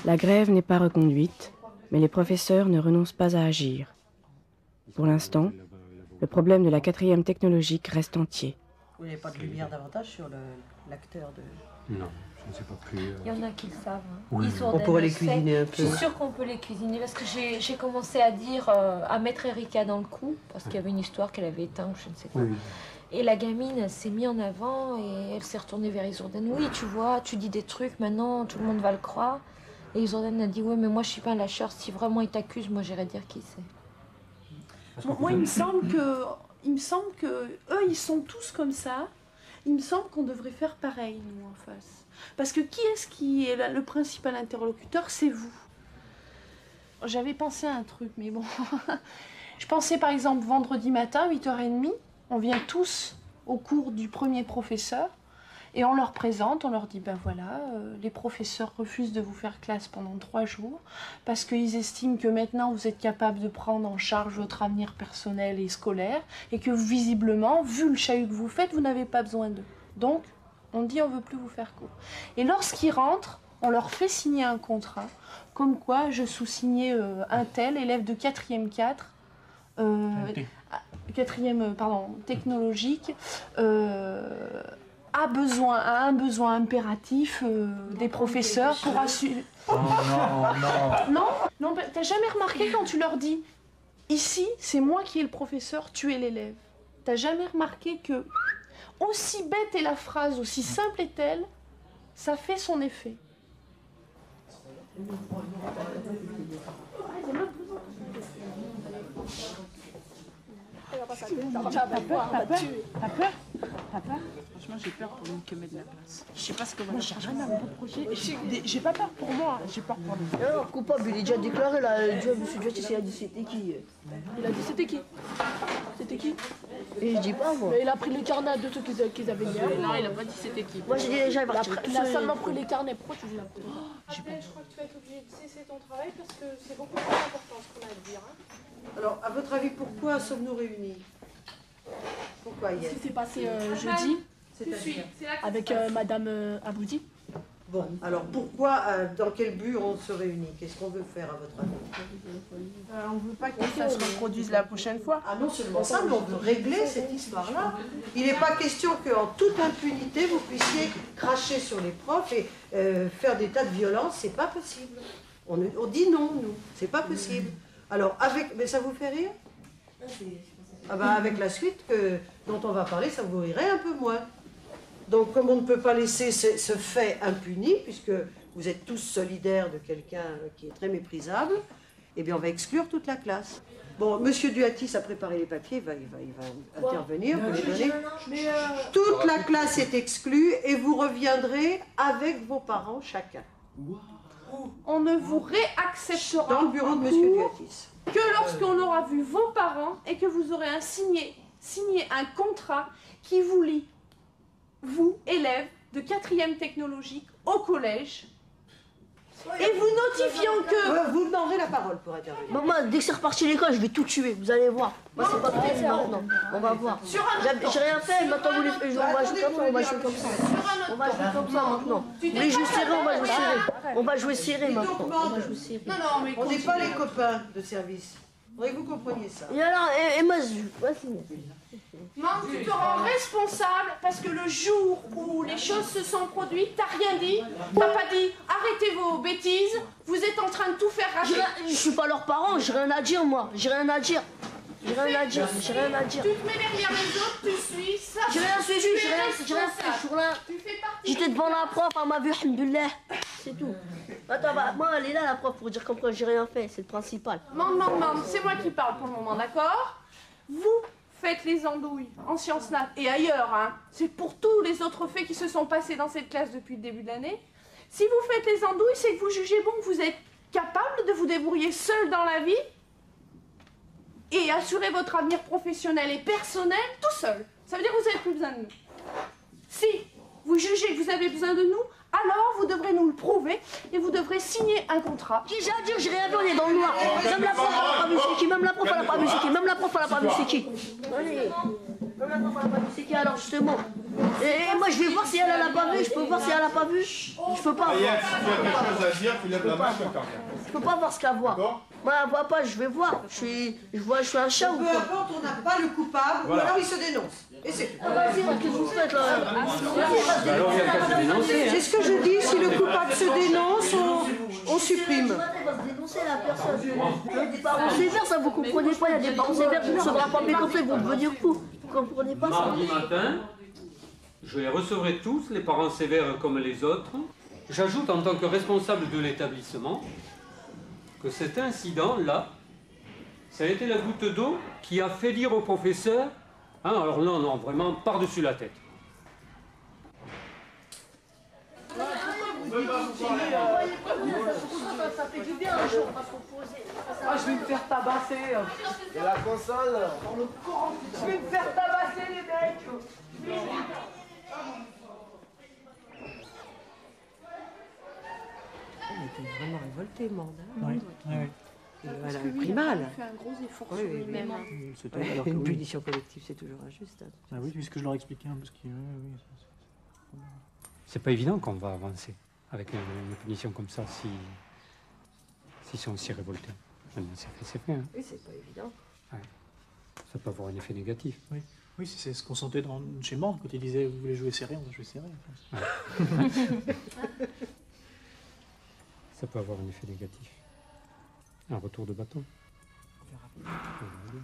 La grève n'est pas reconduite, mais les professeurs ne renoncent pas à agir. Pour l'instant, le problème de la 4e technologique reste entier. Vous n'avez pas de lumière davantage sur l'acteur de... Non, je ne sais pas plus. Il y en a qui le savent. Hein. Oui. On pourrait les cuisiner un peu. Je suis sûre qu'on peut les cuisiner parce que j'ai commencé à dire, à mettre Erika dans le coup, parce qu'il y avait une histoire qu'elle avait éteinte, je ne sais pas. Oui. Et la gamine, elle s'est mise en avant et elle s'est retournée vers Isourden. Oui, tu vois, tu dis des trucs, maintenant tout le monde va le croire. Et Isourden a dit, oui, mais moi je suis pas un lâcheur, si vraiment il t'accuse, moi j'irai dire qui c'est. Moi, il me semble que eux, ils sont tous comme ça. Il me semble qu'on devrait faire pareil, nous, en face. Parce que qui est le principal interlocuteur? C'est vous. J'avais pensé à un truc, mais bon. Je pensais, par exemple, vendredi matin, 8h30, on vient tous au cours du premier professeur et on leur présente, on leur dit, ben voilà, les professeurs refusent de vous faire classe pendant 3 jours parce qu'ils estiment que maintenant vous êtes capable de prendre en charge votre avenir personnel et scolaire et que visiblement, vu le chahut que vous faites, vous n'avez pas besoin d'eux. Donc, on dit on ne veut plus vous faire cours. Et lorsqu'ils rentrent, on leur fait signer un contrat, comme quoi je sous-signais un tel, élève de 4e 4, 4e, technologique, a un besoin impératif des professeurs pour assurer... Oh non. Non, t'as jamais remarqué quand tu leur dis « Ici, c'est moi qui est le professeur, tu es l'élève ». T'as jamais remarqué que, aussi bête est la phrase, aussi simple est-elle, ça fait son effet. T'as peur? Franchement, j'ai peur pour une queue de la place. Je sais pas ce que va faire. J'ai rien à me reprocher. J'ai pas peur pour moi, j'ai peur pour lui. Alors, coupable, il est déjà déclaré là. Monsieur Duatis, il a dit c'était qui? Il a dit c'était qui? C'était qui? Et je dis pas moi. Mais il a pris les carnets de ceux qu'ils avaient mis. Non, il a pas dit c'était qui. Moi j'ai dit déjà, il va Il a seulement pris les carnets. Pourquoi tu dis là? Après, je crois que tu vas être obligé de cesser ton travail parce que c'est beaucoup plus important ce qu'on a à dire. Hein. Alors, à votre avis, pourquoi sommes-nous réunis? Pourquoi hier? Ce qui s'est passé jeudi C'est-à-dire avec Madame Aboudi. Bon, alors pourquoi, dans quel but on se réunit? Qu'est-ce qu'on veut faire à votre avis? On veut pas que ça se reproduise la prochaine fois. Ah non seulement ça, mais on veut régler cette histoire-là. Il n'est pas question qu'en toute impunité, vous puissiez cracher sur les profs et faire des tas de violences. C'est pas possible. On dit non, nous. C'est pas possible. Alors, mais ça vous fait rire? Ah ben, avec la suite dont on va parler, ça vous rirait un peu moins. Donc, comme on ne peut pas laisser ce fait impuni, puisque vous êtes tous solidaires de quelqu'un qui est très méprisable, eh bien, on va exclure toute la classe. Bon, Monsieur Duatis a préparé les papiers, il va intervenir, vous les donner. Toute la classe est exclue et vous reviendrez avec vos parents chacun. On ne vous réacceptera dans le bureau de Monsieur Duatis que lorsqu'on aura vu vos parents et que vous aurez signé un contrat qui vous lie, vous, élèves de 4e technologique, au collège, et vous notifiant que... Vous demanderez la parole pour intervenir. Maman, dès que c'est reparti à l'école, je vais tout tuer, vous allez voir. Moi, c'est pas possible maintenant. On va voir. J'ai rien fait, maintenant vous les faites. On va jouer comme ça, on va jouer comme ça. On va jouer comme ça maintenant. Vous voulez jouer serré, on va jouer serré. On va jouer serré maintenant. On va jouer serré. On n'est pas les copains de service. Faudrait que vous compreniez ça. Et alors, et moi, vas-y. Non, tu te rends responsable parce que le jour où les choses se sont produites, t'as rien dit, t'as pas dit arrêtez vos bêtises, vous êtes en train de tout faire rater. Je suis pas leurs parents, j'ai rien à dire moi, j'ai rien à dire. J'ai rien à dire, j'ai rien à dire. Tu te mets derrière les autres, tu suis ça. J'ai rien suivi, j'ai rien fait, je suis rien. J'étais devant la prof, elle m'a vu, alhamdoulilah, c'est tout. Attends, moi elle est là la prof pour dire comme quoi j'ai rien fait, c'est le principal. Mande, c'est moi qui parle pour le moment, d'accord? Vous faites les andouilles en sciences nat et ailleurs, hein. C'est pour tous les autres faits qui se sont passés dans cette classe depuis le début de l'année. Si vous faites les andouilles, c'est que vous jugez bon que vous êtes capable de vous débrouiller seul dans la vie et assurer votre avenir professionnel et personnel tout seul. Ça veut dire que vous n'avez plus besoin de nous. Si vous jugez que vous avez besoin de nous, alors vous devrez nous le prouver et vous devrez signer un contrat. J'ai à dire, j'ai rien vu, on est dans le noir. Même la prof, elle a pas vu c'est qui, même la prof, elle a pas vu c'est qui, même la prof, elle a pas vu c'est qui. Allez, même la prof, elle a pas vu c'est qui, alors justement. Et moi, je vais voir si elle l'a pas vu. Je peux voir si elle l'a pas vu. Je peux pas. Ayette, si tu as quelque chose à dire, tu lèves la main quand même. Je peux pas voir ce qu'elle voit. Moi, elle voit pas, je vais voir. Je suis un chat ou Peu quoi? importe, on n'a pas le coupable, ou alors il se dénonce. Et c'est tout. Vas-y, qu'est-ce que vous faites là? C'est ce que je dis, si le coupable se dénonce, on supprime. Il va se dénoncer la personne. Des parents sévères, ça vous comprenez pas, il y a des parents sévères qui ne sauront pas méconnaître, ils vont devenir fous. Vous comprenez pas ça? Mardi matin, je les recevrai tous, les parents sévères comme les autres. J'ajoute en tant que responsable de l'établissement que cet incident-là, ça a été la goutte d'eau qui a fait dire au professeur, hein, alors non, non, vraiment par-dessus la tête. Ça fait du bien un jour, parce qu'on posait. Ah, je vais me faire tabasser. Et la console? Je vais me faire tabasser, les mecs. Elle était vraiment révoltée, Mande. Oui, oui. Elle avait pris mal. Il fait un gros effort Oui, sur oui, lui-même. Alors une punition collective, c'est toujours injuste. Ah oui, puisque je leur expliquais un peu ce qui... Oui, C'est pas évident qu'on va avancer avec une punition comme ça s'ils sont aussi révoltés. Maintenant, c'est fait. Hein. Oui, c'est pas évident. Ouais. Ça peut avoir un effet négatif. oui. Oui, c'est ce qu'on sentait chez Mande quand il disait vous voulez jouer serré, on va jouer serré. Ouais. Ça peut avoir un effet négatif. Un retour de bâton. On verra bien.